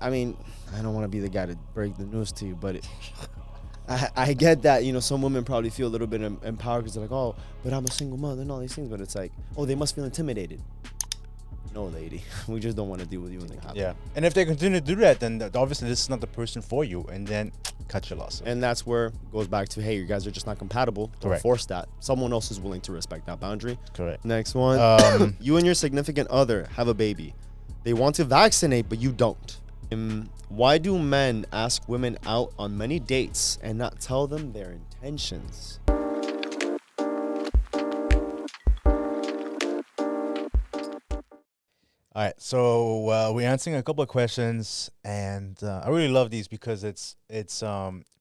I mean, I don't want to be the guy to break the news to you, but I get that, some women probably feel a little bit empowered because they're like, oh, but I'm a single mother and all these things. But it's like, oh, they must feel intimidated. No, lady. We just don't want to deal with you when they happen. Yeah. And if they continue to do that, then obviously this is not the person for you. And then cut your losses. And that's where it goes back to, hey, you guys are just not compatible. Don't Correct. force that. Someone else is willing to respect that boundary. Correct. Next one. You and your significant other have a baby. They want to vaccinate, but you don't. Why do men ask women out on many dates and not tell them their intentions? All right, so we're answering a couple of questions, and I really love these because it's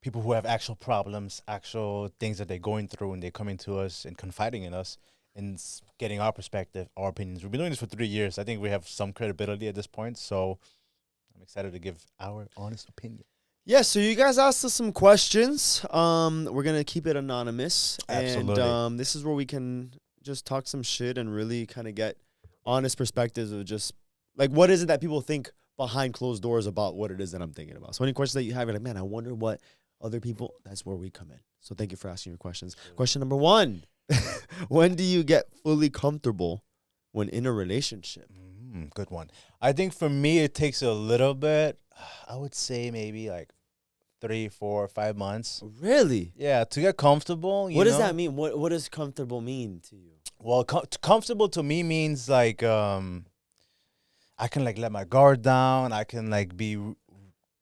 people who have actual problems, actual things that they're going through, and they're coming to us and confiding in us and getting our perspective, our opinions. We've been doing this for 3 years. I think we have some credibility at this point, so I'm excited to give our honest opinion. Yeah, so you guys asked us some questions. We're gonna keep it anonymous, Absolutely. and this is where we can just talk some shit and really kind of get honest perspectives of just like what is it that people think behind closed doors about what it is that I'm thinking about. So any questions that you have, you're like, man, I wonder what other people. That's where we come in. So thank you for asking your questions. Question number 1: when do you get fully comfortable when in a relationship? Good one. I think for me, it takes a little bit. I would say maybe like 3, 4, 5 months. Really? Yeah, to get comfortable. What does that mean? What does comfortable mean to you? Well, comfortable to me means like I can like let my guard down. I can like be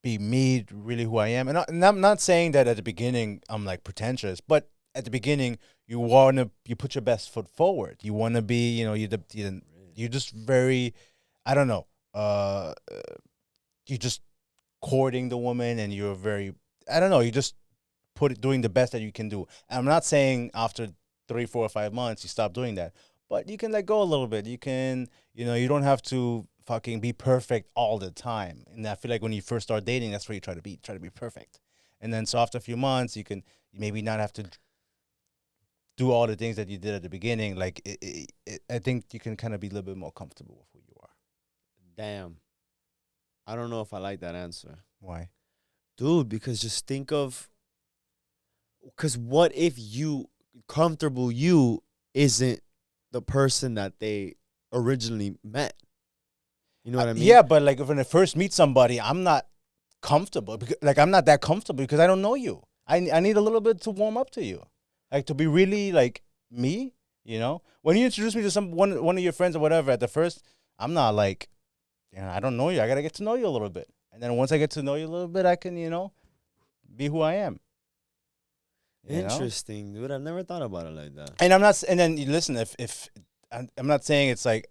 me, really who I am. And I'm not saying that at the beginning I'm like pretentious, but at the beginning you put your best foot forward. You want to be, you're just very, I don't know, you're just courting the woman, and you're very, I don't know, you just doing the best that you can do. And I'm not saying after 3, 4, or 5 months you stop doing that, but you can let go a little bit. You can, you don't have to fucking be perfect all the time. And I feel like when you first start dating, that's where you try to be perfect. And then so after a few months, you can maybe not have to do all the things that you did at the beginning. Like I think you can kind of be a little bit more comfortable with who you are. Damn. I don't know if I like that answer. Why? Dude, because just think of, because what if comfortable you isn't the person that they originally met? You know what I mean? Yeah, but like when I first meet somebody, I'm not comfortable. I'm not that comfortable because I don't know you. I need a little bit to warm up to you. Like to be really like me, When you introduce me to one of your friends or whatever, at the first, I'm not like, I don't know you. I got to get to know you a little bit. And then once I get to know you a little bit, I can, be who I am. Interesting, dude. I've never thought about it like that. And I'm not, and then listen, if I'm not saying it's like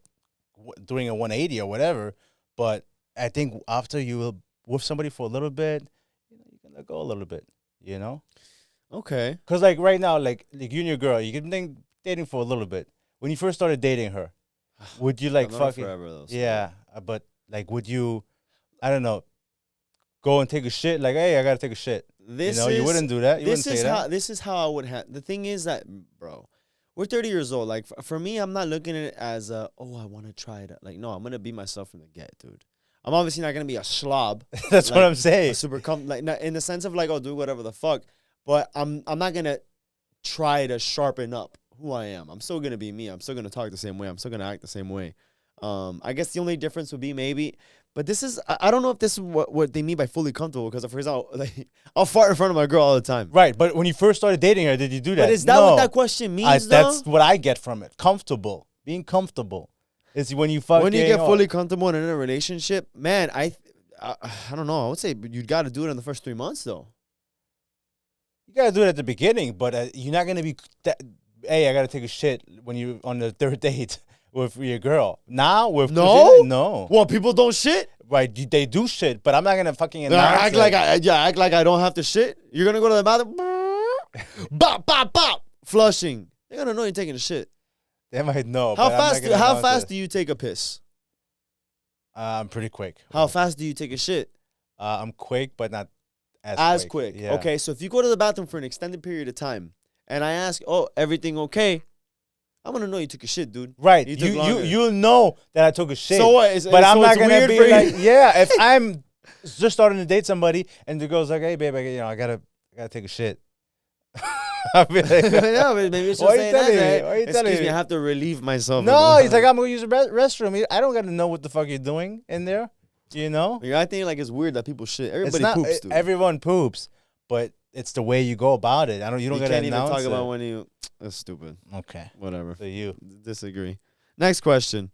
doing a 180 or whatever, but I think after you will with somebody for a little bit, you can let go a little bit, Okay. Because like right now, like you and your girl, you can been dating for a little bit. When you first started dating her, would you like fucking forever though? So. Yeah, but like, would you? I don't know. Go and take a shit. Like, hey, I gotta take a shit. You wouldn't do that. You wouldn't say that. This is how I would have. The thing is that, bro, we're 30 years old. Like for me, I'm not looking at it as I want to try it. Like, no, I'm gonna be myself from the get, dude. I'm obviously not gonna be a slob. That's what I'm saying. A super in the sense of like, I'll do whatever the fuck. But I'm not gonna try to sharpen up who I am. I'm still gonna be me. I'm still gonna talk the same way. I'm still gonna act the same way. I guess the only difference would be maybe, but this is, I don't know if this is what they mean by fully comfortable, because for example, like, I'll fart in front of my girl all the time. Right, but when you first started dating her, did you do that? But is that what that question means, though? That's what I get from it. Comfortable. Being comfortable. Is when you fucking... When you get fully comfortable in a relationship, man, I don't know. I would say you got to do it in the first 3 months, though. You got to do it at the beginning, but you're not going to be... Hey, I got to take a shit when you're on the third date with your girl. Now, with... No. Well, people don't shit? Right, they do shit, but I'm not going to fucking announce act like I don't have to shit. You're going to go to the bathroom. Bop, bop, bop. Flushing. They're going to know you're taking a shit. They might know. How fast do you take a piss? I'm pretty quick. How fast do you take a shit? I'm quick, but not as quick. Yeah. Okay, so if you go to the bathroom for an extended period of time, and I ask, oh, everything okay? I'm gonna know you took a shit, dude. Right. You took You longer. you'll know that I took a shit. So what? But I'm so not it's gonna weird be for you. like, yeah. If I'm just starting to date somebody and the girl's like, hey babe, I gotta take a shit. I'll be like, Yeah, but maybe it's why just are you saying that. telling me? Right? Why are you telling Excuse me, me? I have to relieve myself. No, he's like, I'm gonna use the restroom. I don't gotta know what the fuck you're doing in there. You know? I think like it's weird that people shit. It's Everybody not poops, dude. everyone poops, but it's the way you go about it. You don't You gotta can't even announce talk it. about when you. That's stupid. Okay. Whatever. So you. Disagree. Next question.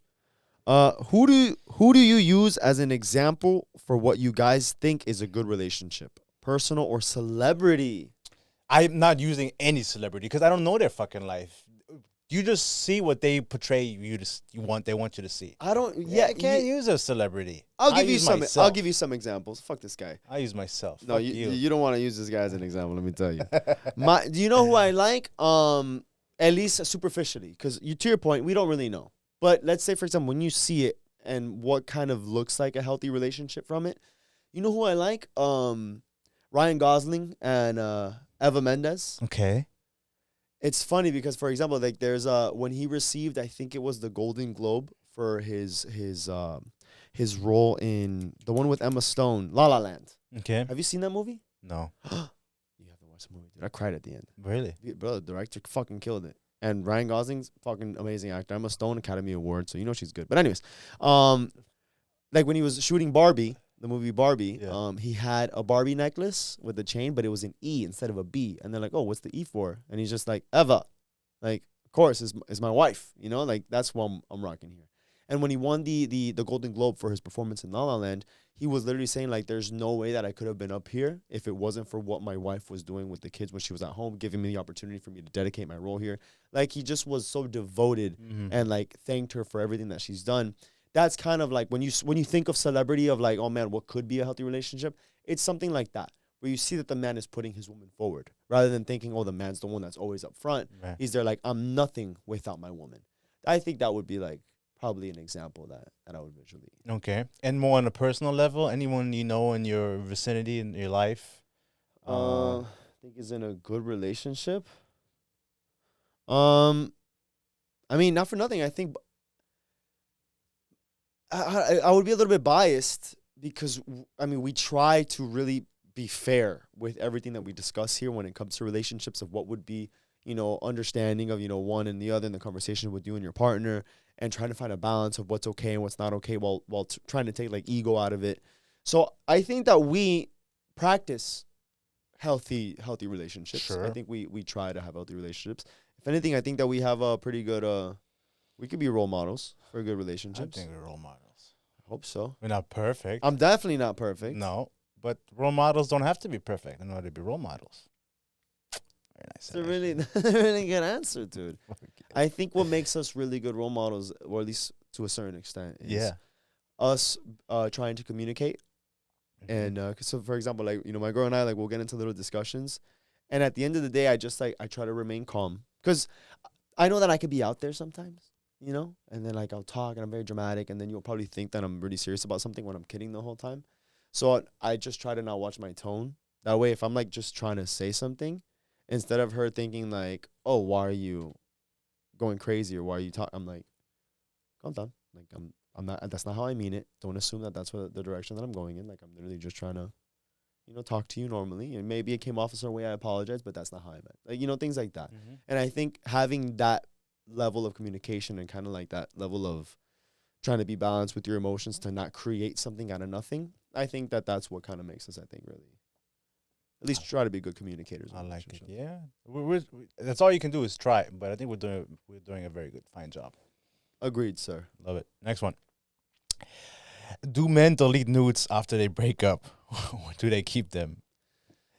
Who do you use as an example for what you guys think is a good relationship? Personal or celebrity? I'm not using any celebrity because I don't know their fucking life. You just see what they portray they want you to see. I don't. I can't use a celebrity. I'll give you some. myself. I'll give you some examples. Fuck this guy. I use myself. No, Fuck you don't want to use this guy as an example. Let me tell you. Do you know who I like? At least superficially, because to your point, we don't really know. But let's say, for example, when you see it and what kind of looks like a healthy relationship from it, you know who I like? Ryan Gosling and Eva Mendes. Okay. It's funny because, for example, like there's when he received, I think it was the Golden Globe for his role in the one with Emma Stone, La La Land. Okay. Have you seen that movie? No. You have to watch the movie, dude. I cried at the end. Really? Bro, the director fucking killed it. And Ryan Gosling's fucking amazing actor. Emma Stone Academy Award, so you know she's good. But anyways, like when he was shooting Barbie, the movie Barbie, he had a Barbie necklace with a chain, but it was an E instead of a B. And they're like, oh, what's the E for? And he's just like, Eva. Like, of course, is my wife. You know, like that's what I'm rocking here. And when he won the Golden Globe for his performance in La La Land, he was literally saying, like, there's no way that I could have been up here if it wasn't for what my wife was doing with the kids when she was at home, giving me the opportunity for me to dedicate my role here. Like, he just was so devoted and, like, thanked her for everything that she's done. That's kind of like when you think of celebrity of, like, oh, man, what could be a healthy relationship? It's something like that, where you see that the man is putting his woman forward rather than thinking, oh, the man's the one that's always up front. Right. He's there like, I'm nothing without my woman. I think that would be, like, probably an example that I would visually. Okay. And more on a personal level, anyone you know in your vicinity, in your life? I think is in a good relationship. I mean, not for nothing. I think I would be a little bit biased because, I mean, we try to really be fair with everything that we discuss here when it comes to relationships of what would be, you know, understanding of, you know, one and the other in the conversation with you and your partner, and trying to find a balance of what's okay and what's not okay while trying to take, like, ego out of it. So I think that we practice healthy relationships. Sure. I think we try to have healthy relationships. If anything, I think that we have a pretty good, we could be role models for good relationships. I think we're role models. I hope so. We're not perfect. I'm definitely not perfect. No, but role models don't have to be perfect in order to be role models. Very nice. It's a really good answer, dude. I think what makes us really good role models, or at least to a certain extent, is us trying to communicate. And so, for example, like, you know, my girl and I, like, we'll get into little discussions, and at the end of the day, I just, like, I try to remain calm because I know that I could be out there sometimes, you know, and then, like, I'll talk and I'm very dramatic, and then you'll probably think that I'm really serious about something when I'm kidding the whole time. So I just try to not watch my tone. That way, if I'm, like, just trying to say something, instead of her thinking, like, oh, why are you going crazy, or why are you talking, I'm like, calm down. Like, I'm not, that's not how I mean it. Don't assume that that's what the direction that I'm going in. Like, I'm literally just trying to, you know, talk to you normally. And maybe it came off a certain way, I apologize, but that's not how I meant. Like, you know, things like that. And I think having that level of communication and kind of like that level of trying to be balanced with your emotions to not create something out of nothing, I think that that's what kind of makes us, I think, really, at least try to be good communicators. I like it. Yeah. That's all you can do is try. But I think we're doing a very good, fine job. Agreed, sir. Love it. Next one. Do men delete nudes after they break up? Or do they keep them?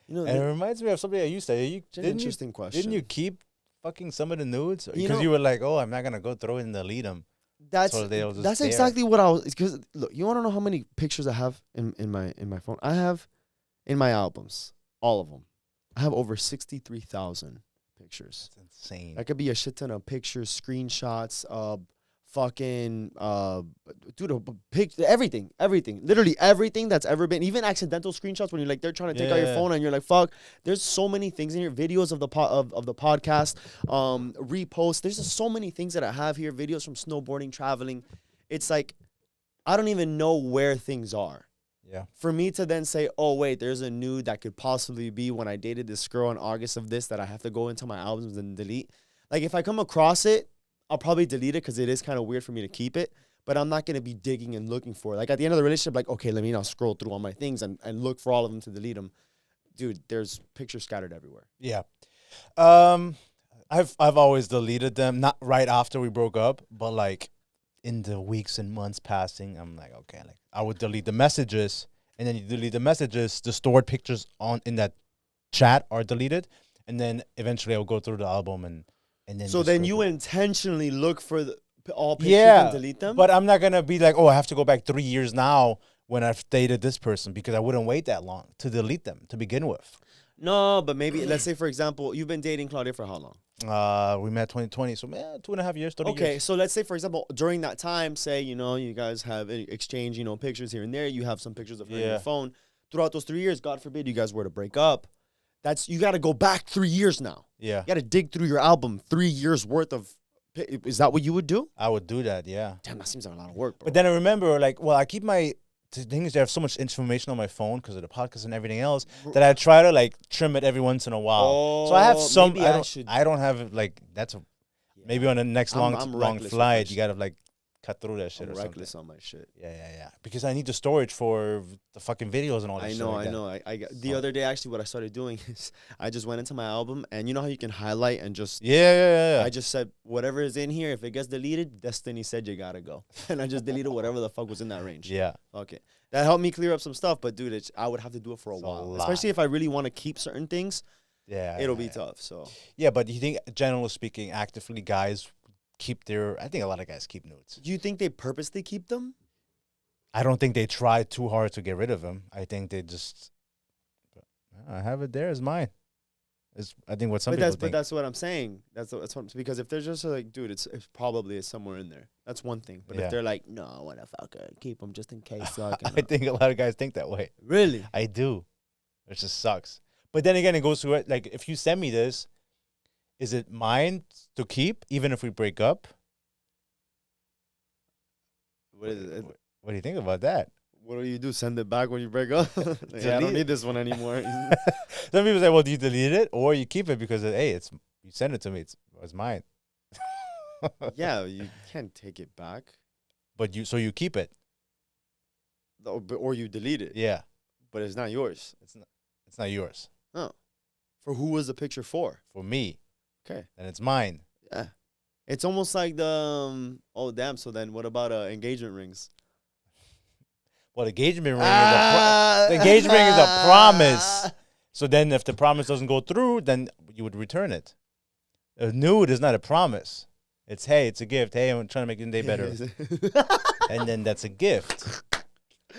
You know, And it reminds me of something I used to. it's an interesting question. Didn't you keep fucking some of the nudes? You Because know- you were like, oh, I'm not going to go throw it and delete them. That's So they'll just that's there. exactly what I was. Because look, you want to know how many pictures I have in my phone? I have in my albums, all of them. I have over 63,000 pictures. That's insane. That could be a shit ton of pictures, screenshots, fucking dude, everything, literally everything that's ever been, even accidental screenshots when you're like they're trying to take out your Yeah. phone and you're like fuck. There's so many things in here, videos of the of the podcast, reposts. There's just so many things that I have here, videos from snowboarding, traveling. It's like I don't even know where things are. Yeah. For me to then say, oh wait, there's a nude that could possibly be when I dated this girl in August of this that I have to go into my albums and delete. Like if I come across it, I'll probably delete it because it is kind of weird for me to keep it. But I'm not going to be digging and looking for it. Like at the end of the relationship, like, okay, let me now scroll through all my things and look for all of them to delete them. Dude, there's pictures scattered everywhere. Yeah. I've always deleted them, not right after we broke up, but like in the weeks and months passing, I'm like, okay, like I would delete the messages, and then you delete the messages, the stored pictures on in that chat are deleted, and then eventually I'll go through the album and then. So just then go you through. intentionally look for all pictures Yeah, and delete them? but I'm not gonna be like, oh, I have to go back 3 years now when I've dated this person, because I wouldn't wait that long to delete them to begin with. No, but maybe, let's say, for example, you've been dating Claudia for how long? We met 2020, so man, 2.5 years, 30 Okay, years. so let's say, for example, during that time, say, you know, you guys have exchanged, you know, pictures here and there. You have some pictures of her in Yeah. your phone. Throughout those 3 years, God forbid you guys were to break up. You got to go back 3 years now. Yeah, You got to dig through your album, 3 years worth of. Is that what you would do? I would do that. Yeah. Damn, that seems like a lot of work, bro. But then I remember, like, well, I keep the thing is, I have so much information on my phone because of the podcast and everything else that I try to like trim it every once in a while. So I have some. maybe I don't have it like that's a maybe on the next I'm long reckless with flight that you gotta like cut through that shit I'm or something. reckless on my shit. Yeah. Because I need the storage for the fucking videos and all that. I shit know, like I that. know. The other day, actually, what I started doing is I just went into my album, and you know how you can highlight and just. Yeah. I just said whatever is in here. If it gets deleted, Destiny said you gotta go, and I just deleted whatever the fuck was in that range. Yeah. Okay, that helped me clear up some stuff. But dude, I would have to do it for a It's a while, lot. especially if I really want to keep certain things. Yeah. It'll be tough. So Yeah, but you think, generally speaking, actively guys keep their? I think a lot of guys keep nudes. do you think they purposely keep them? I don't think they try too hard to get rid of them. I think they just, I have it there. It's mine. I think what some people think. But that's what I'm saying. That's what, because if they're just like, dude, it's probably is somewhere in there. That's one thing. But Yeah. if they're like, no, I want to fucking keep them just in case. So I can, I think a lot of guys think that way. really? I do. It just sucks. But then again, it goes to it. Like, if you send me this, is it mine to keep, even if we break up? What is it? What do you think about that? What do you do? Send it back when you break up? Like, yeah, I don't Delete need this one anymore. Some people say, well, do you delete it or you keep it because, hey, you send it to me. It's mine. Yeah, you can't take it back. But so you keep it. Or you delete it. Yeah. But it's not yours. It's not yours. For who was the picture for? For me. Okay. And it's mine. Yeah. It's almost like the, oh, damn. So then what about engagement rings? Well, the engagement ring the engagement ring is a promise. So then if the promise doesn't go through, then you would return it. A nude is not a promise. It's, hey, it's a gift. Hey, I'm trying to make your day better. And then that's a gift.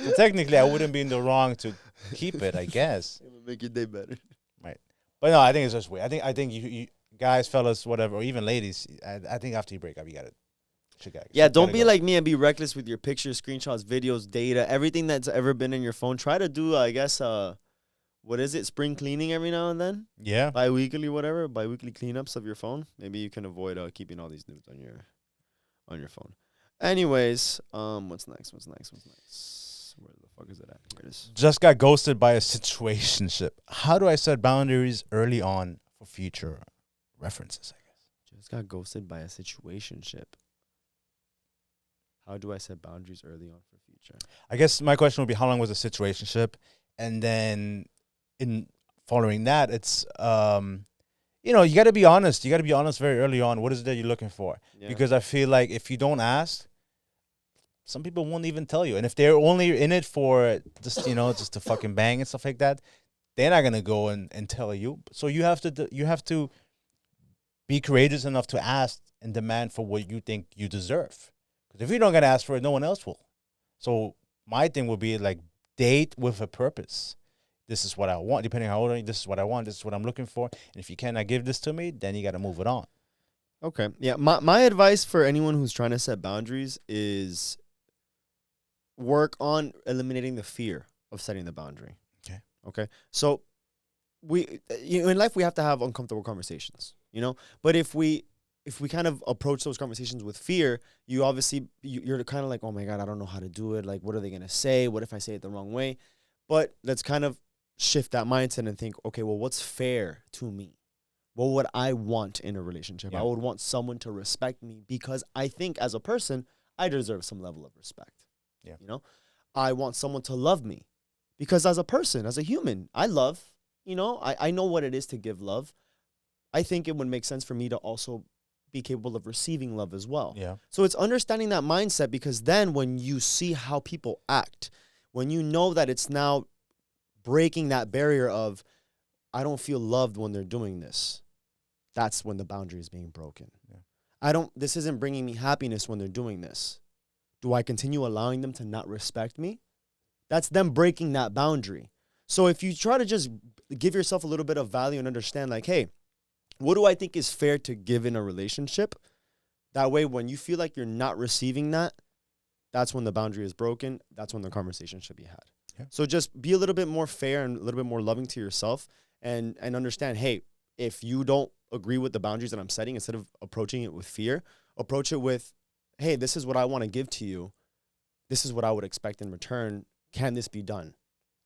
So technically, I wouldn't be in the wrong to keep it, I guess. It would make your day better. Right. But no, I think it's just weird. I think you guys, fellas, whatever, or even ladies, I think after you break up, you got to. Yeah, don't be like me and be reckless with your pictures, screenshots, videos, data, everything that's ever been in your phone. Try to do, I guess, what is it? Spring cleaning every now and then? Yeah. Bi-weekly, whatever. Bi-weekly cleanups of your phone. Maybe you can avoid keeping all these nudes on your phone. Anyways, what's next? Where the fuck is it at? Here it is. Just got ghosted by a situationship. How do I set boundaries early on for future references, I guess? Just got ghosted by a situationship. How do I set boundaries early on for future? I guess my question would be, how long was the situationship? And then in following that, it's, you got to be honest. You got to be honest very early on. What is it that you're looking for? Yeah. Because I feel like if you don't ask, some people won't even tell you. And if they're only in it for just, just to fucking bang and stuff like that, they're not going to go and tell you. So you have to be courageous enough to ask and demand for what you think you deserve. Because if you don't get asked for it, no one else will. So my thing would be like, date with a purpose. This is what I want. Depending on how old I am, this is what I want. This is what I'm looking for. And if you cannot give this to me, then you got to move it on. Okay. Yeah. My advice for anyone who's trying to set boundaries is work on eliminating the fear of setting the boundary. Okay. Okay. So in life we have to have uncomfortable conversations, but if we kind of approach those conversations with fear, you obviously you're kind of like, oh my god, I don't know how to do it, like what are they going to say, what if I say it the wrong way? But let's kind of shift that mindset and think, okay, well, what's fair to me? What would I want in a relationship? Yeah. I would want someone to respect me because I think as a person I deserve some level of respect. Yeah. I want someone to love me because as a person, as a human, I love. I know what it is to give love. I think it would make sense for me to also be capable of receiving love as well. Yeah. So it's understanding that mindset, because then when you see how people act, when you know that it's now breaking that barrier of, I don't feel loved when they're doing this, that's when the boundary is being broken. Yeah. This isn't bringing me happiness when they're doing this. Do I continue allowing them to not respect me? That's them breaking that boundary. So if you try to just give yourself a little bit of value and understand, like, hey, what do I think is fair to give in a relationship? That way, when you feel like you're not receiving that, that's when the boundary is broken. That's when the conversation should be had. Yeah. So just be a little bit more fair and a little bit more loving to yourself, and understand, hey, if you don't agree with the boundaries that I'm setting, instead of approaching it with fear, approach it with, hey, this is what I want to give to you. This is what I would expect in return. Can this be done?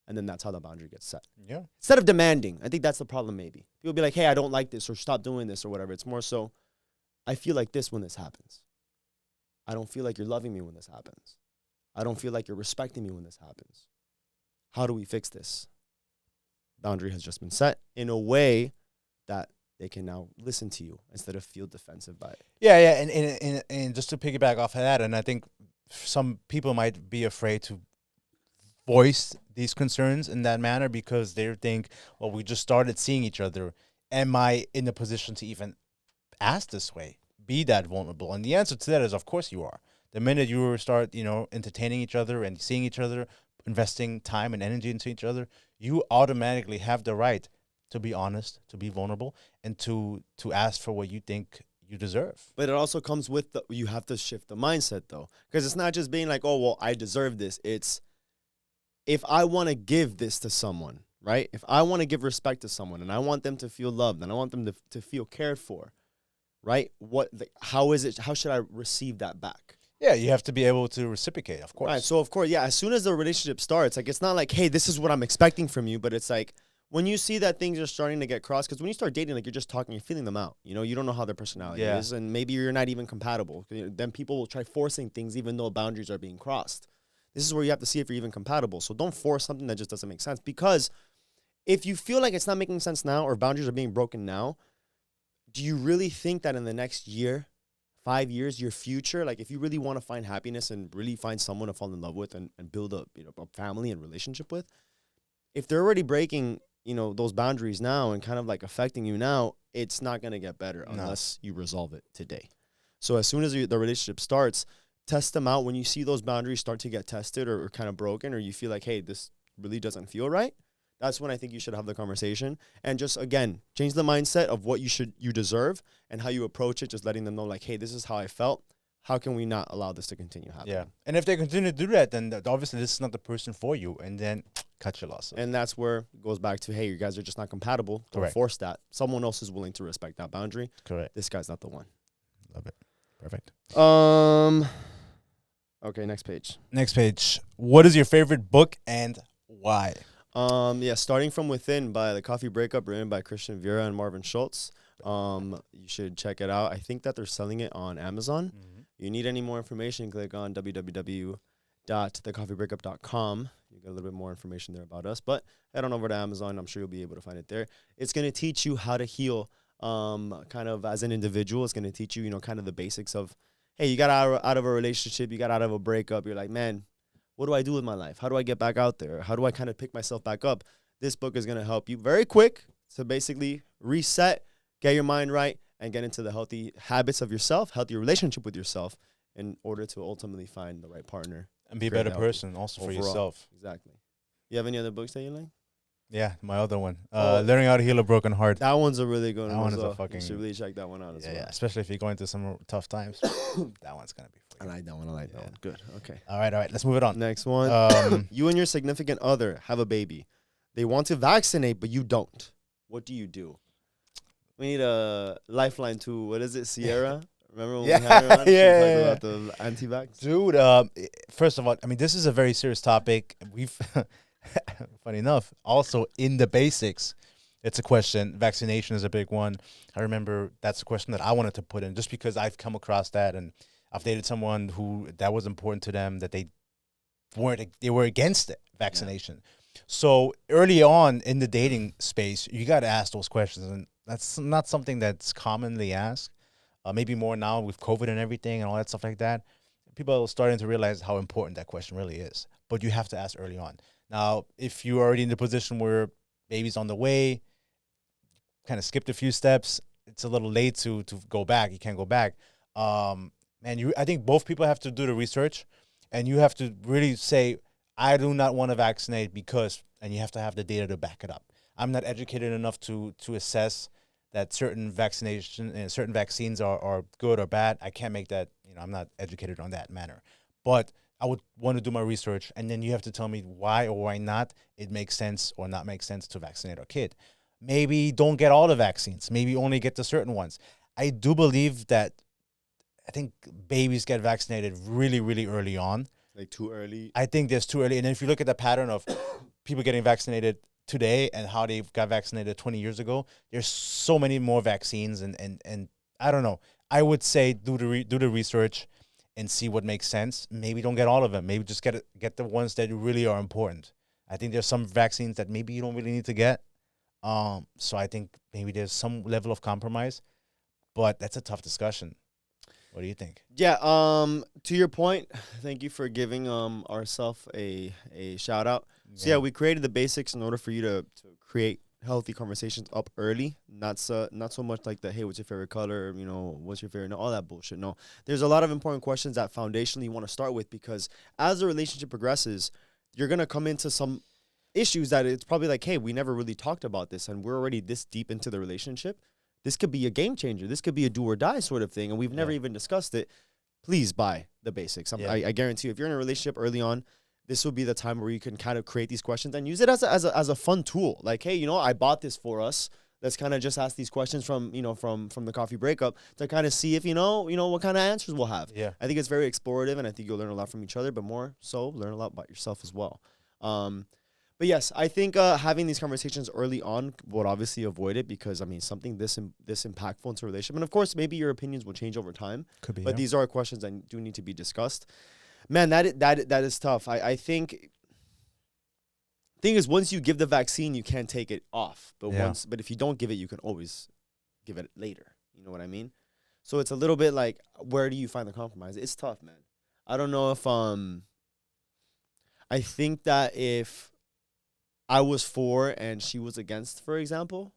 And then that's how the boundary gets set. Yeah. Instead of demanding. I think that's the problem maybe. People be like, hey, I don't like this, or stop doing this, or whatever. It's more so, I feel like this when this happens. I don't feel like you're loving me when this happens. I don't feel like you're respecting me when this happens. How do we fix this? Boundary has just been set in a way that they can now listen to you instead of feel defensive by it. Yeah, yeah, and just to piggyback off of that, and I think some people might be afraid to voice these concerns in that manner because they think, well, we just started seeing each other. Am I in a position to even ask this way, be that vulnerable? And the answer to that is, of course you are. The minute you start, entertaining each other and seeing each other, investing time and energy into each other, you automatically have the right to be honest, to be vulnerable, and to ask for what you think you deserve. But it also comes with you have to shift the mindset, though, because it's not just being like, oh, well, I deserve this. It's, if I want to give this to someone, right? If I want to give respect to someone and I want them to feel loved and I want them to feel cared for, right? How should I receive that back? Yeah, you have to be able to reciprocate, of course. Right. So, of course, yeah, as soon as the relationship starts, like, it's not like, hey, this is what I'm expecting from you, but it's like, when you see that things are starting to get crossed, because when you start dating, like, you're just talking, you're feeling them out. You don't know how their personality is, and maybe you're not even compatible. Then people will try forcing things even though boundaries are being crossed. This is where you have to see if you're even compatible. So don't force something that just doesn't make sense, because if you feel like it's not making sense now or boundaries are being broken now, do you really think that in the next year, 5 years, your future, like if you really want to find happiness and really find someone to fall in love with and build a family and relationship with, if they're already breaking those boundaries now and kind of like affecting you now, it's not going to get better unless you resolve it today. So as soon as the relationship starts, test them out. When you see those boundaries start to get tested or kind of broken, or you feel like, hey, this really doesn't feel right, that's when I think you should have the conversation and just, again, change the mindset of what you deserve and how you approach it, just letting them know, like, hey, this is how I felt. How can we not allow this to continue happening? Yeah. And if they continue to do that, then obviously this is not the person for you. And then cut your losses. And that's where it goes back to, hey, you guys are just not compatible. Don't Correct. force that. Someone else is willing to respect that boundary. Correct. This guy's not the one. Love it. Perfect. Okay, next page. Next page. What is your favorite book and why? Starting from Within by The Coffee Breakup, written by Christian Vera and Marvin Schultz. You should check it out. I think that they're selling it on Amazon. Mm-hmm. You need any more information, click on www.thecoffeebreakup.com. You get a little bit more information there about us, but head on over to Amazon. I'm sure you'll be able to find it there. It's going to teach you how to heal kind of as an individual. It's going to teach you, kind of the basics of, hey, you got out of a relationship, you got out of a breakup. You're like, man, what do I do with my life? How do I get back out there? How do I kind of pick myself back up? This book is going to help you very quick to basically reset, get your mind right, and get into the healthy habits of yourself, healthy relationship with yourself in order to ultimately find the right partner. And be a better person also for overall. yourself. Exactly. You have any other books that you like? Yeah, my other one. Oh. Learning how to heal a broken heart. That one's a really good That one. one as is a well. fucking- You should really check that one out as Yeah, well. yeah, especially if you're going through some tough times. That one's gonna be for I you. like that one. I like that Yeah. one. Good. Okay. All right. Let's move it on. Next one. You and your significant other have a baby. They want to vaccinate, but you don't. What do you do? We need a lifeline to, what is it, Sierra? Remember when Yeah, we had her on? She yeah, talked yeah, about the anti-vax. Dude, first of all, I mean, this is a very serious topic. We've, funny enough, also in the basics, it's a question. Vaccination is a big one. I remember that's a question that I wanted to put in just because I've come across that, and I've dated someone who that was important to them, that they were against it, vaccination. So early on in the dating space, you got to ask those questions, and that's not something that's commonly asked. Maybe more now with COVID and everything and all that stuff like that. People are starting to realize how important that question really is. But you have to ask early on. Now, if you're already in the position where baby's on the way, kind of skipped a few steps, it's a little late to go back. You can't go back. I think both people have to do the research, and you have to really say, I do not want to vaccinate because, and you have to have the data to back it up. I'm not educated enough to assess that certain vaccination and certain vaccines are good or bad. I can't make that, I'm not educated on that manner. But I would want to do my research, and then you have to tell me why or why not it makes sense or not make sense to vaccinate our kid. Maybe don't get all the vaccines. Maybe only get the certain ones. I do believe that I think babies get vaccinated really, really early on. Like too early. I think there's too early. And then if you look at the pattern of people getting vaccinated today and how they got vaccinated 20 years ago, there's so many more vaccines. And I don't know. I would say do the research and see what makes sense. Maybe don't get all of them. Maybe just get the ones that really are important. I think there's some vaccines that maybe you don't really need to get. So I think maybe there's some level of compromise, but that's a tough discussion. What do you think? Yeah, to your point, thank you for giving ourselves a shout out. So yeah, we created the basics in order for you to create healthy conversations up early. Not so much like the, hey, what's your favorite color? What's your favorite? No, all that bullshit. No, there's a lot of important questions that foundationally you want to start with, because as the relationship progresses, you're gonna come into some issues that it's probably like, hey, we never really talked about this, and we're already this deep into the relationship. This could be a game changer. This could be a do or die sort of thing, and we've never even discussed it. Please buy the basics. I guarantee you, if you're in a relationship early on, this will be the time where you can kind of create these questions and use it as a fun tool. Like, hey, I bought this for us. Let's kind of just ask these questions from the coffee breakup to kind of see if what kind of answers we'll have. Yeah, I think it's very explorative, and I think you'll learn a lot from each other, but more so learn a lot about yourself as well. But yes, I think having these conversations early on would obviously avoid it, because something this impactful into a relationship, and of course maybe your opinions will change over time. could be. But these are questions that do need to be discussed. Man, that is tough. I think thing is, once you give the vaccine, you can't take it off. But if you don't give it, you can always give it later. You know what I mean? So it's a little bit like, where do you find the compromise? It's tough, man. I don't know if I think that if I was for and she was against, for example,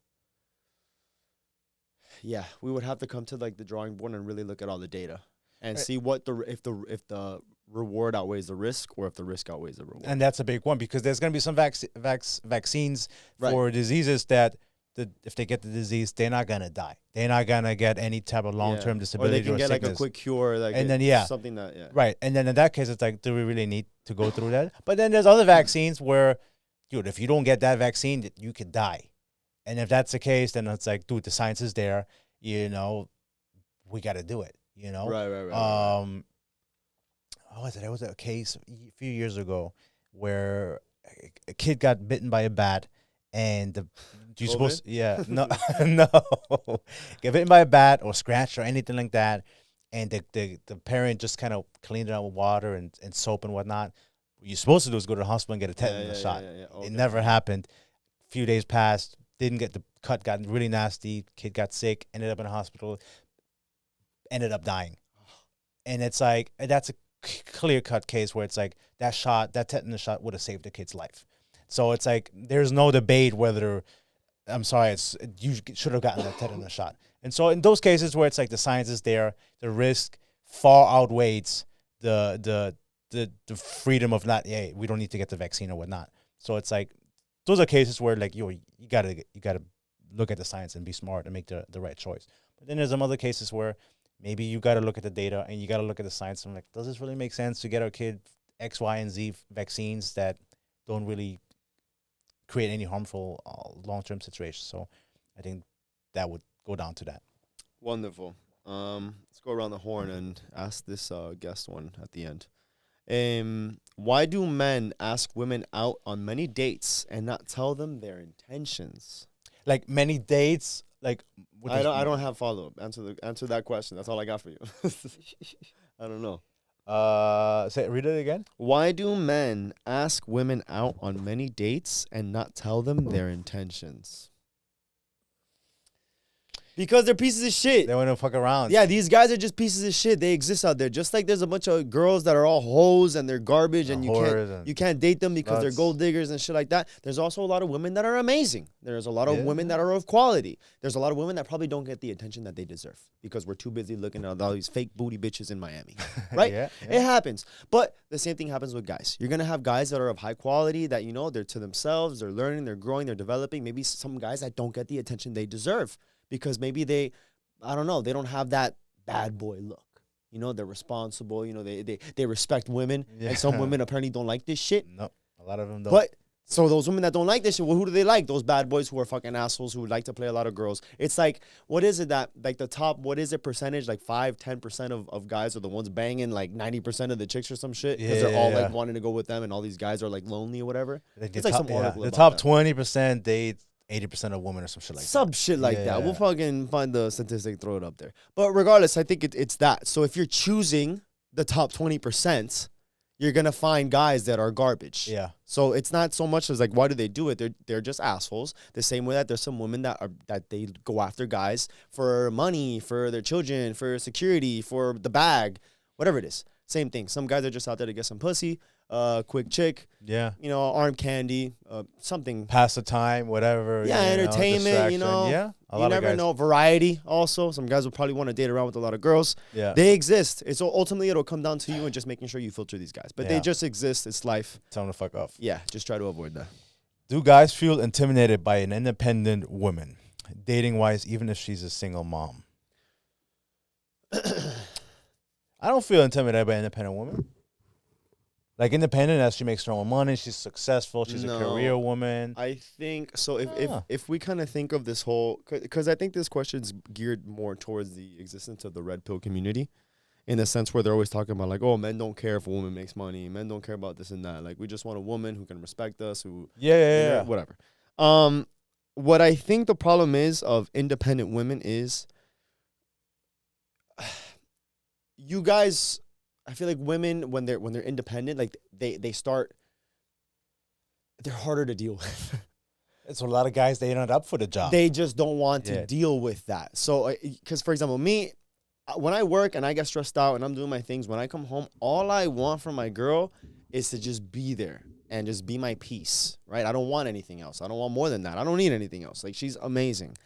yeah, we would have to come to like the drawing board and really look at all the data and see what if the reward outweighs the risk, or if the risk outweighs the reward. And that's a big one, because there's going to be some vaccines for diseases that if they get the disease, they're not going to die. They're not going to get any type of long-term disability or they can get sickness. like a quick cure, and then something that right. And then in that case, it's like, do we really need to go through that? But then there's other vaccines where, dude, if you don't get that vaccine, you could die. And if that's the case, then it's like, dude, the science is there. We got to do it. Right. What was it? There was a case a few years ago where a kid got bitten by a bat, and no get bitten by a bat or scratched or anything like that, and the parent just kind of cleaned it out with water and soap and whatnot. What you're supposed to do is go to the hospital and get a tetanus shot. Okay. It never happened. A few days passed, didn't get the cut, got really nasty. Kid got sick, ended up in a hospital, ended up dying. And it's like, that's a clear-cut case where it's like that tetanus shot would have saved the kid's life. So it's like, there's no debate whether, you should have gotten that tetanus shot. And so in those cases where it's like the science is there, the risk far outweighs the freedom of not, we don't need to get the vaccine or whatnot. So it's like, those are cases where like you gotta look at the science and be smart and make the right choice. But then there's some other cases where maybe you gotta look at the data and you gotta look at the science and like, does this really make sense to get our kid X, Y, and Z vaccines that don't really create any harmful long-term situations? So I think that would go down to that. Wonderful. Let's go around the horn and ask this guest one at the end. Why do men ask women out on many dates and not tell them their intentions? Like many dates, like I don't have follow up. Answer that question. That's all I got for you. I don't know. Read it again. Why do men ask women out on many dates and not tell them their intentions? Because they're pieces of shit. They want to fuck around. Yeah, these guys are just pieces of shit. They exist out there. Just like there's a bunch of girls that are all hoes and they're garbage and you can't date them because they're gold diggers and shit like that. There's also a lot of women that are amazing. There's a lot of women that are of quality. There's a lot of women that probably don't get the attention that they deserve because we're too busy looking at all these fake booty bitches in Miami. Right? It happens. But the same thing happens with guys. You're going to have guys that are of high quality that, you know, they're to themselves, they're learning, they're growing, they're developing. Maybe some guys that don't get the attention they deserve. Because maybe they don't have that bad boy look. You know, they're responsible. You know, they respect women. Yeah. And some women apparently don't like this shit. No, a lot of them don't. But so those women that don't like this shit, well, who do they like? Those bad boys who are fucking assholes who like to play a lot of girls. It's like, what is it that, like the top, what is it percentage? Like 5-10% of guys are the ones banging like 90% of the chicks or some shit. Because they're all like wanting to go with them and all these guys are like lonely or whatever. It's like some article the about top 20% date 80% of women or some shit like that. Some shit like that. We'll fucking find the statistic, throw it up there. But regardless, I think it's that. So if you're choosing the top 20%, you're going to find guys that are garbage. Yeah. So it's not so much as like, why do they do it? They're just assholes. The same way that there's some women that they go after guys for money, for their children, for security, for the bag, whatever it is. Same thing. Some guys are just out there to get some pussy. Quick chick, you know, arm candy, something. Pass the time, whatever. Yeah, entertainment, you know. Yeah, you never know. Variety also. Some guys will probably want to date around with a lot of girls. Yeah. They exist. It's ultimately, it'll come down to you and just making sure you filter these guys. But they just exist. It's life. Tell them to fuck off. Yeah, just try to avoid that. Do guys feel intimidated by an independent woman, dating-wise, even if she's a single mom? I don't feel intimidated by an independent woman. Like independent as she makes her own money, she's successful, she's a career woman. I think so. If we kind of think of this whole, because I think this question's geared more towards the existence of the red pill community, in the sense where they're always talking about like, oh, men don't care if a woman makes money, men don't care about this and that. Like we just want a woman who can respect us, who whatever. What I think the problem is of independent women is, you guys. I feel like women when they're independent, like they're harder to deal with. It's a lot of guys, they aren't up for the job. They just don't want to deal with that. So, because for example, me, when I work and I get stressed out and I'm doing my things, when I come home, all I want from my girl is to just be there and just be my peace, right? I don't want anything else. I don't want more than that. I don't need anything else. Like she's amazing.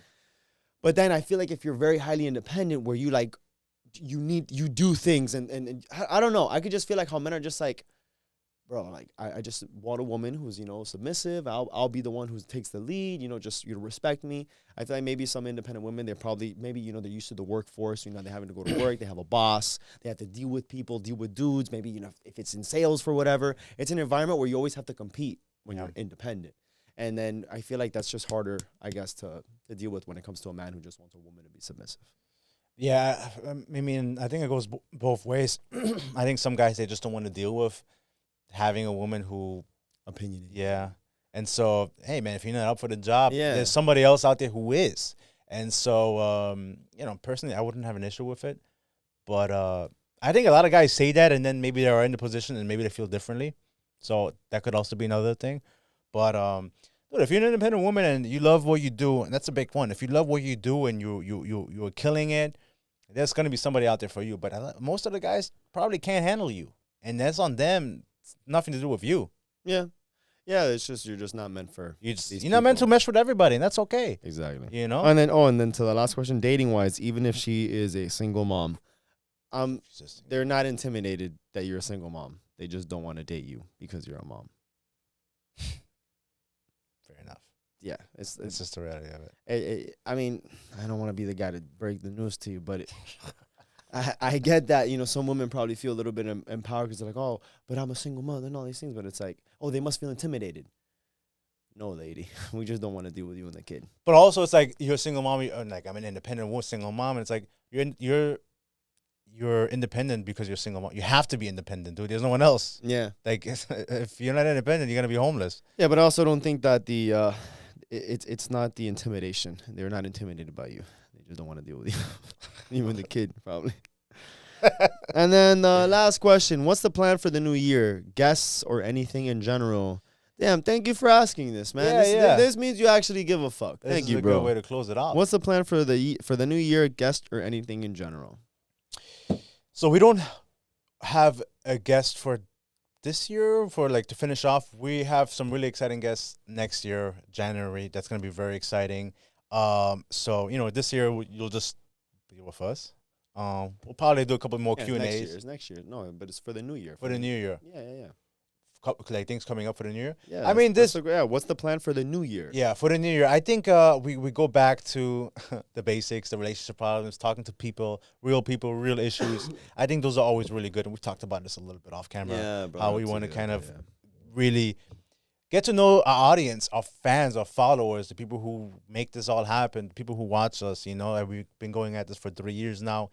But then I feel like if you're very highly independent, where you like, you do things and I don't know. I could just feel like how men are just like, bro, like I just want a woman who's, you know, submissive. I'll be the one who takes the lead, you know, just you respect me. I feel like maybe some independent women, they're probably, maybe, you know, they're used to the workforce, you know, they're having to go to work, they have a boss, they have to deal with people, deal with dudes, maybe, you know, if it's in sales for whatever. It's an environment where you always have to compete when you're independent. And then I feel like that's just harder, I guess, to deal with when it comes to a man who just wants a woman to be submissive. Yeah, I mean, I think it goes both ways. I think some guys, they just don't want to deal with having a woman who... Opinionated. Yeah. And so, hey, man, if you're not up for the job, there's somebody else out there who is. And so, you know, personally, I wouldn't have an issue with it. But I think a lot of guys say that, and then maybe they're in the position and maybe they feel differently. So that could also be another thing. But... dude, if you're an independent woman and you love what you do, and that's a big one. If you love what you do and you're killing it, there's going to be somebody out there for you. But most of the guys probably can't handle you, and that's on them. It's nothing to do with you. Yeah, it's just you're just not meant for. You're not meant to mesh with everybody, and that's okay. Exactly. You know. And then to the last question, dating wise, even if she is a single mom, they're not intimidated that you're a single mom. They just don't want to date you because you're a mom. Fair yeah, It's just the reality of it. I mean, I don't want to be the guy to break the news to you, but I get that, some women probably feel a little bit empowered because they're like, oh, but I'm a single mother and all these things. But it's like, oh, they must feel intimidated. No, lady, we just don't want to deal with you and the kid. But also, it's like you're a single mom. Like I'm an independent single mom, and it's like you're independent because you're a single mom. You have to be independent, dude. There's no one else. Yeah. Like if you're not independent, you're gonna be homeless. Yeah, but I also don't think that it's not the intimidation. They're not intimidated by you. They just don't want to deal with you. Even the kid, probably. And then last question. What's the plan for the new year? Guests or anything in general? Damn, thank you for asking this, man. This means you actually give a fuck. Thank you, bro. Good way to close it out. What's the plan for the new year, guest or anything in general? So we don't have a guest for this year to finish off. We have some really exciting guests next year, January. That's going to be very exciting. So this year you'll just be with us. We'll probably do a couple more Q&As. It's next year. No, but it's for the new year. For the new year. Yeah. Like things coming up for the new year. Yeah, I mean what's the plan for the new year? Yeah, for the new year, I think we go back to the basics, the relationship problems, talking to people, real issues. I think those are always really good, and we talked about this a little bit off camera. Yeah, bro, how we want to kind of really get to know our audience, our fans, our followers, the people who make this all happen, the people who watch us. And we've been going at this for 3 years now.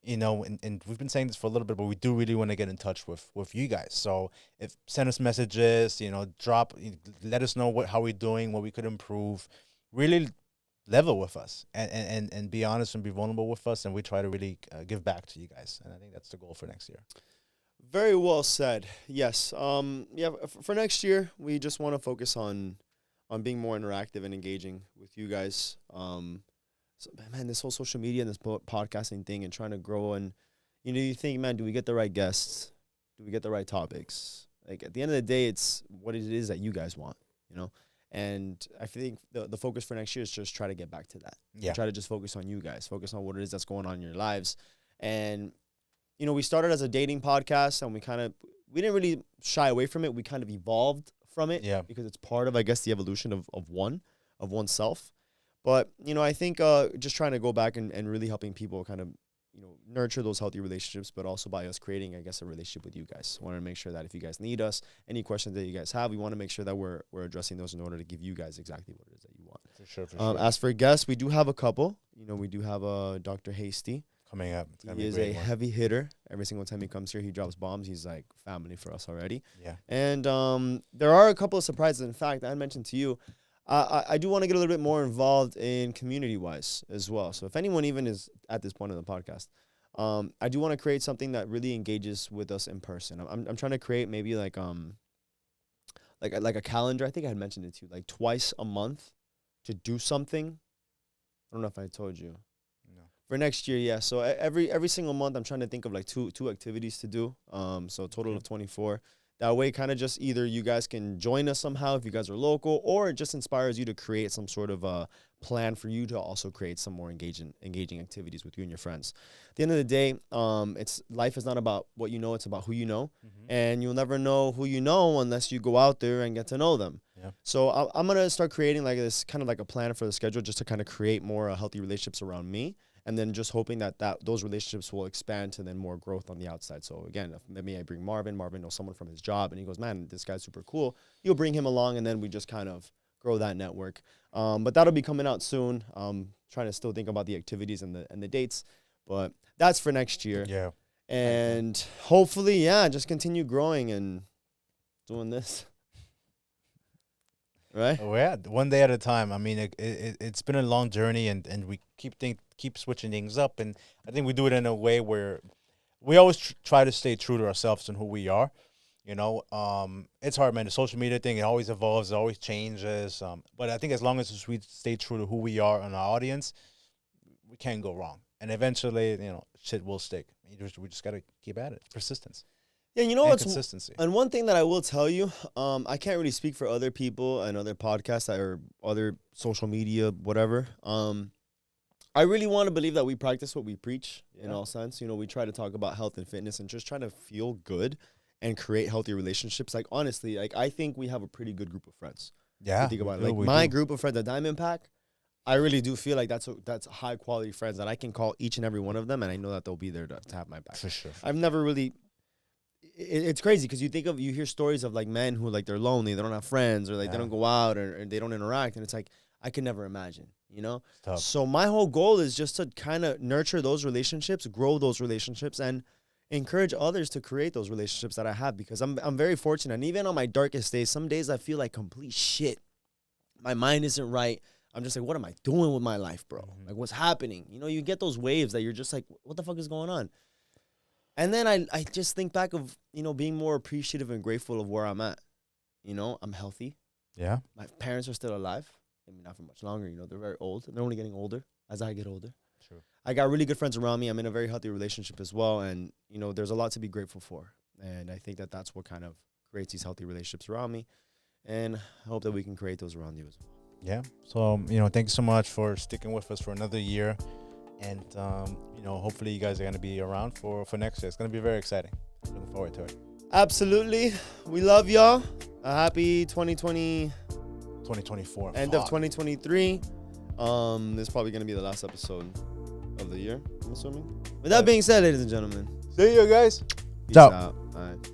And we've been saying this for a little bit, but we do really want to get in touch with you guys. So send us messages, let us know how we're doing, what we could improve, really level with us and be honest and be vulnerable with us. And we try to really give back to you guys. And I think that's the goal for next year. Very well said. Yes. For next year, we just want to focus on being more interactive and engaging with you guys. So, man, this whole social media and this podcasting thing and trying to grow, and you think, man, do we get the right guests? Do we get the right topics? Like at the end of the day, it's what it is that you guys want, And I think the focus for next year is just try to get back to that. Yeah. Try to just focus on you guys, focus on what it is that's going on in your lives. And we started as a dating podcast, and we didn't really shy away from it. We kind of evolved from it, because it's part of, I guess, the evolution of oneself. But, I think just trying to go back and really helping people kind of, nurture those healthy relationships, but also by us creating, I guess, a relationship with you guys. Want to make sure that if you guys need us, any questions that you guys have, we want to make sure that we're addressing those in order to give you guys exactly what it is that you want. For sure. As for guests, we do have a couple. We do have Dr. Hasty. Coming up. He is a heavy hitter. Every single time he comes here, he drops bombs. He's like family for us already. Yeah. And there are a couple of surprises. In fact, I mentioned to you, I do want to get a little bit more involved in community-wise as well. So if anyone even is at this point in the podcast, I do want to create something that really engages with us in person. I'm trying to create maybe like a calendar. I think I had mentioned it to you, like twice a month to do something. I don't know if I told you. No. For next year, yeah. So every single month, I'm trying to think of like two activities to do. So a total of 24. That way, kind of just either you guys can join us somehow if you guys are local, or it just inspires you to create some sort of a plan for you to also create some more engaging activities with you and your friends. At the end of the day, life is not about what you know, it's about who you know. Mm-hmm. And you'll never know who you know unless you go out there and get to know them. Yeah. So I'm going to start creating like this kind of like a plan for the schedule just to kind of create more healthy relationships around me. And then just hoping that those relationships will expand to then more growth on the outside. So again, if maybe I bring Marvin knows someone from his job, and he goes, man, this guy's super cool. You'll bring him along, and then we just kind of grow that network. But that'll be coming out soon. Trying to still think about the activities and the dates, but that's for next year. Yeah. And hopefully, just continue growing and doing this. Right? Oh, yeah, one day at a time. I mean, it's been a long journey, and we keep switching things up, and I think we do it in a way where we always try to stay true to ourselves and who we are. It's hard, man. The social media thing, it always evolves, it always changes. But I think as long as we stay true to who we are and our audience, we can't go wrong. And eventually, shit will stick. We just got to keep at it. Persistence. Yeah, what's consistency. And one thing that I will tell you, I can't really speak for other people and other podcasts or other social media, whatever. I really want to believe that we practice what we preach in all sense. We try to talk about health and fitness and just trying to feel good and create healthy relationships. Like honestly, like I think we have a pretty good group of friends. Yeah. You think about it. we Like do, we my do. group of friends at Diamond Pack, I really do feel like that's high quality friends that I can call each and every one of them, and I know that they'll be there to have my back. For sure. I've never really. It's crazy because you hear stories of like men who like they're lonely, they don't have friends, or like they Yeah. don't go out, or they don't interact, and it's like I can never imagine, you know. It's tough. So my whole goal is just to kind of nurture those relationships, grow those relationships, and encourage others to create those relationships that I have, because I'm very fortunate. And even on my darkest days, some days I feel like complete shit. My mind isn't right. I'm just like, what am I doing with my life, bro? Mhm. Like, what's happening? You know, you get those waves that you're just like, what the fuck is going on? And then I just think back of, you know, being more appreciative and grateful of where I'm at. You know, I'm healthy. Yeah. My parents are still alive. I mean, not for much longer. You know, they're very old. And they're only getting older as I get older. True. I got really good friends around me. I'm in a very healthy relationship as well. And, you know, there's a lot to be grateful for. And I think that that's what kind of creates these healthy relationships around me. And I hope that we can create those around you as well. Yeah. So, thank you so much for sticking with us for another year. And, hopefully you guys are going to be around for next year. It's going to be very exciting. Looking forward to it. Absolutely. We love y'all. A happy 2020, 2024. end of 2023. This is probably going to be the last episode of the year, I'm assuming. With that being said, ladies and gentlemen, See you guys. peace Ciao. out. All right.